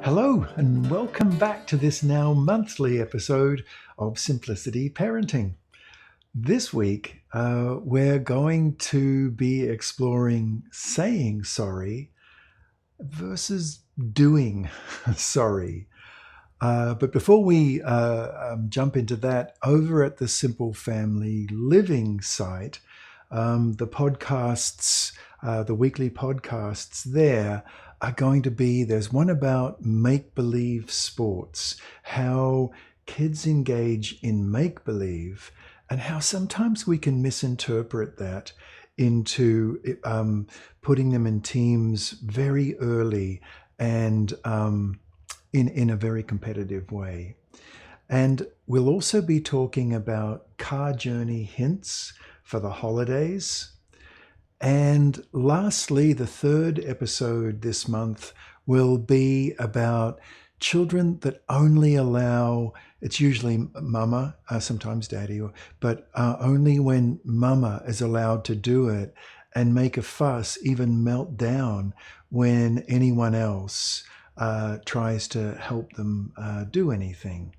Hello, and welcome back to this now monthly episode of Simplicity Parenting. This week, we're going to be exploring saying sorry versus doing sorry. But before we jump into that, over at the Simple Family Living site, the podcasts, the weekly podcasts there are going to be, there's one about make-believe sports, how kids engage in make-believe, and how sometimes we can misinterpret that into putting them in teams very early and in a very competitive way. And we'll also be talking about car journey hints for the holidays. And lastly, the third episode this month will be about children that only allow, it's usually mama, sometimes daddy, but only when mama is allowed to do it and make a fuss, even melt down when anyone else tries to help them do anything.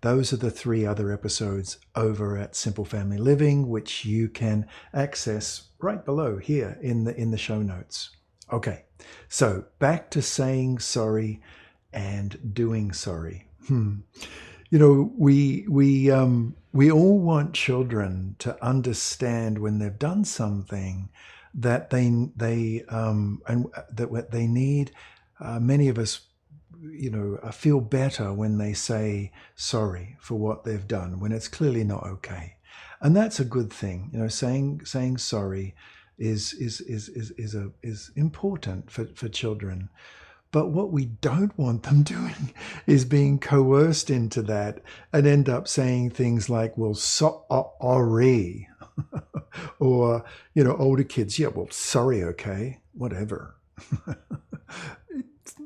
Those are the three other episodes over at Simple Family Living, which you can access right below here in the show notes. Okay, so back to saying sorry and doing sorry. You know, we all want children to understand when they've done something that and that what they need. Many of us feel better when they say sorry for what they've done, when it's clearly not okay. And that's a good thing. Saying sorry is important for children. But what we don't want them doing is being coerced into that and end up saying things like, well, sorry. Or, older kids, yeah, well, sorry, okay, whatever.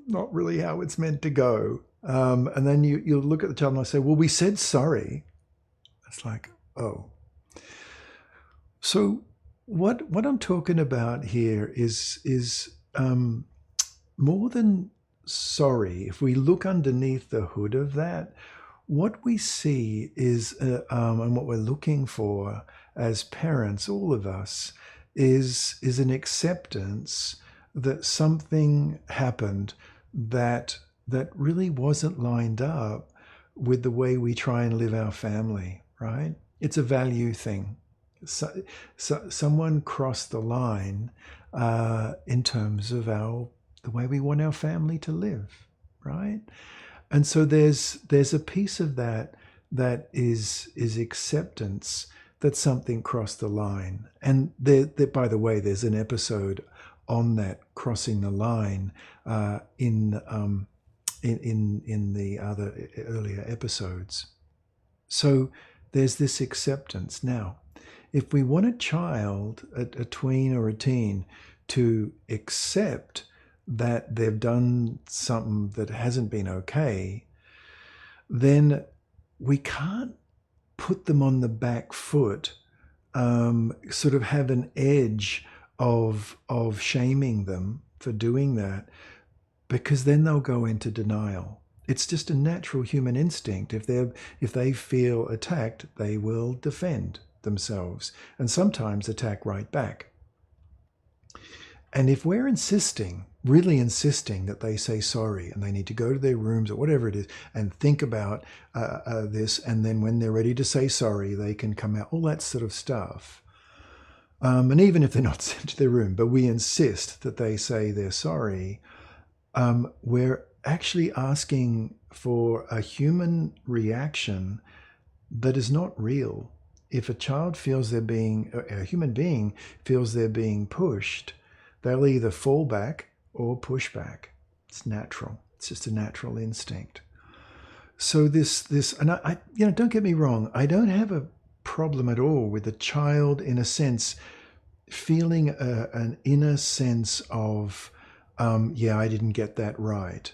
Not really how it's meant to go. And then you look at the child and I say, well, we said sorry. It's like, oh. So what I'm talking about here is more than sorry. If we look underneath the hood of that, what we see is, and what we're looking for as parents, all of us, is an acceptance that something happened that really wasn't lined up with the way we try and live our family, right? It's a value thing. So someone crossed the line in terms of the way we want our family to live, right? And so there's a piece of that is acceptance that something crossed the line. And there, by the way, there's an episode on that crossing the line in the other earlier episodes. So there's this acceptance. Now, if we want a child, a tween or a teen, to accept that they've done something that hasn't been okay, then we can't put them on the back foot, sort of have an edge of shaming them for doing that, because then they'll go into denial. It's just a natural human instinct. If they feel attacked, they will defend themselves and sometimes attack right back. And if we're really insisting that they say sorry and they need to go to their rooms or whatever it is and think about this, and then when they're ready to say sorry, they can come out, all that sort of stuff. And even if they're not sent to their room, but we insist that they say they're sorry, we're actually asking for a human reaction that is not real. If a child feels a human being feels they're being pushed, they'll either fall back or push back. It's natural. It's just a natural instinct. So and I don't get me wrong, I don't have a problem at all with a child, in a sense, feeling an inner sense of, I didn't get that right.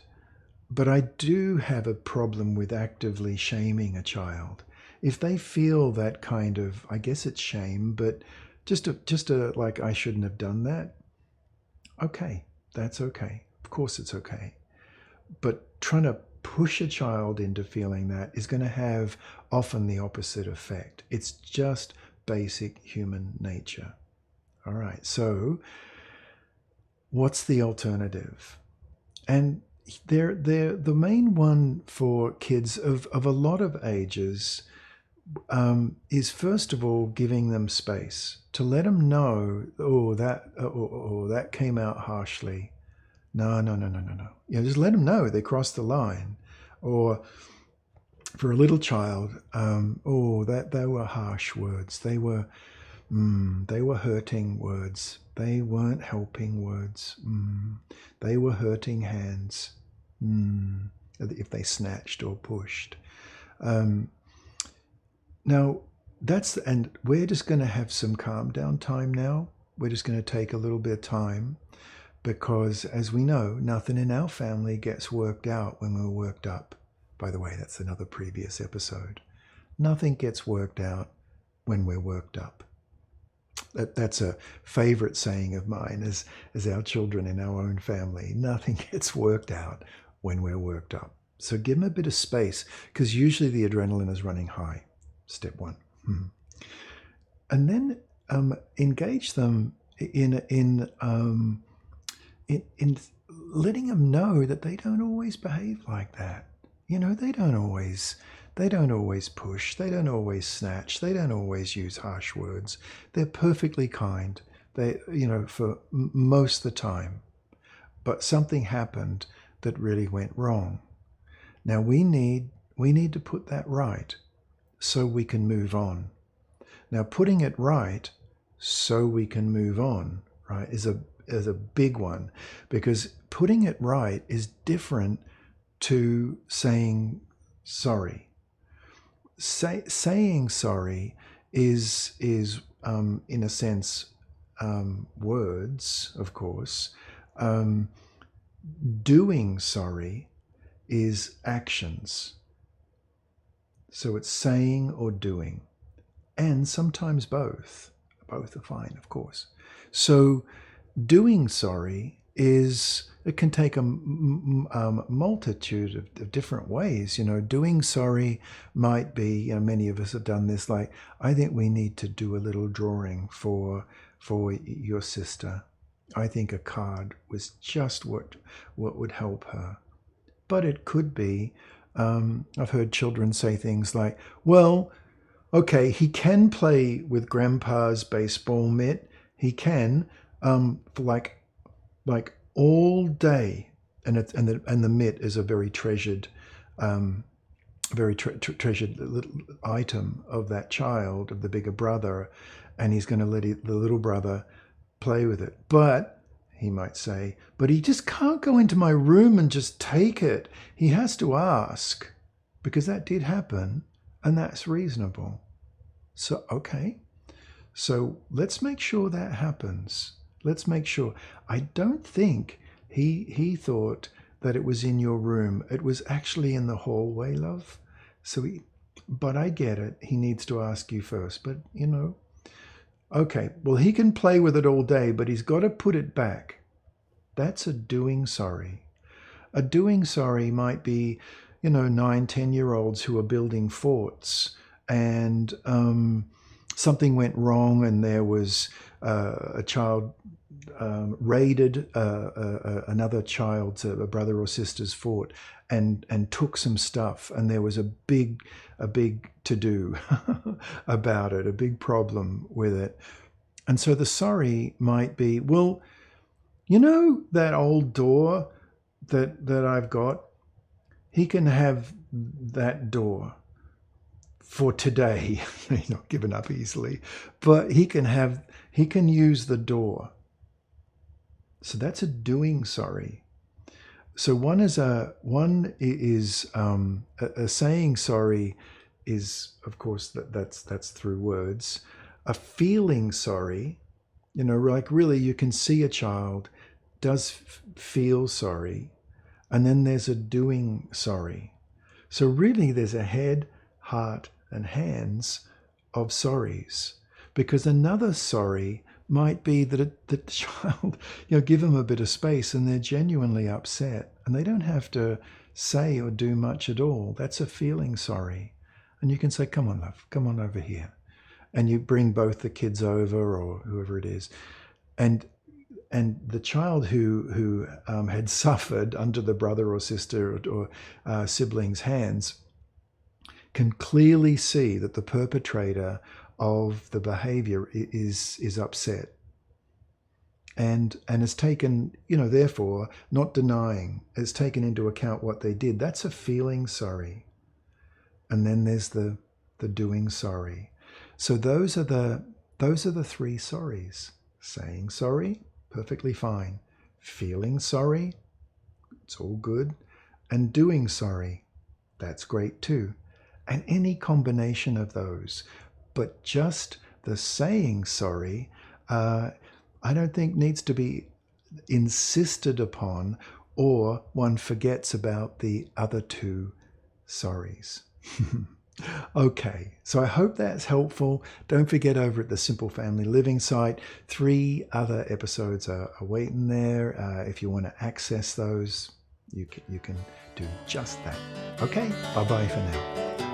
But I do have a problem with actively shaming a child. If they feel that kind of, I guess it's shame, but just a like, I shouldn't have done that. Okay, that's okay. Of course it's okay. But trying to push a child into feeling that is going to have often the opposite effect. It's just basic human nature. All right, so what's the alternative? And they're the main one for kids of a lot of ages is first of all giving them space to let them know, that came out harshly. No. Just let them know they crossed the line. Or for a little child, that they were harsh words. They were hurting words. They weren't helping words. They were hurting hands. If they snatched or pushed. Now, and we're just going to have some calm down time now. We're just going to take a little bit of time because, as we know, nothing in our family gets worked out when we're worked up. By the way, that's another previous episode. Nothing gets worked out when we're worked up. That's a favorite saying of mine as our children in our own family. Nothing gets worked out when we're worked up. So give them a bit of space because usually the adrenaline is running high. Step one. And then engage them in letting them know that they don't always behave like that. They don't always push. They don't always snatch. They don't always use harsh words. They're perfectly kind. For most of the time. But something happened that really went wrong. Now we need to put that right so we can move on. Now putting it right so we can move on, right, is a big one, because putting it right is different to saying sorry. Saying sorry is in a sense words, of course. Doing sorry is actions. So it's saying or doing, and sometimes both. Both are fine, of course. So doing sorry it can take a multitude of different ways. Doing sorry might be, many of us have done this, like, I think we need to do a little drawing for your sister. I think a card was just what would help her. But it could be, I've heard children say things like, well, okay, he can play with grandpa's baseball mitt. He can, for like all day, and the mitt is a very treasured, treasured little item of that child, of the bigger brother, and he's going to let the little brother play with it. But he might say, but he just can't go into my room and just take it. He has to ask, because that did happen, and that's reasonable. So, okay. So let's make sure that happens. Let's make sure. I don't think he thought that it was in your room. It was actually in the hallway, love. But I get it. He needs to ask you first. But, okay, well, he can play with it all day, but he's got to put it back. That's a doing sorry. A doing sorry might be, 9, 10-year-olds who are building forts, and something went wrong, and there was a child raided another child's, a brother or sister's fort, and took some stuff, and there was a big to-do about it, a big problem with it. And so the sorry might be, well, that old door that I've got, he can have that door for today. He's not given up easily, but he can use the door. So that's a doing sorry. So one is a saying sorry is, of course, that's through words. A feeling sorry, like really you can see a child does feel sorry, and then there's a doing sorry. So really there's a head, heart, and hands of sorries, because another sorry might be that the child, give them a bit of space and they're genuinely upset and they don't have to say or do much at all. That's a feeling sorry. And you can say, come on, love, come on over here. And you bring both the kids over or whoever it is. And the child who had suffered under the brother or sister or sibling's hands can clearly see that the perpetrator of the behavior is upset and has taken, therefore not denying, has taken into account what they did. That's a feeling sorry. And then there's the doing sorry. So those are the three sorries. Saying sorry, perfectly fine. Feeling sorry, it's all good. And doing sorry, that's great too. And any combination of those. But just the saying sorry, I don't think needs to be insisted upon, or one forgets about the other two sorries. Okay, so I hope that's helpful. Don't forget, over at the Simple Family Living site, 3 other episodes are waiting there. If you want to access those, you can do just that. Okay, bye-bye for now.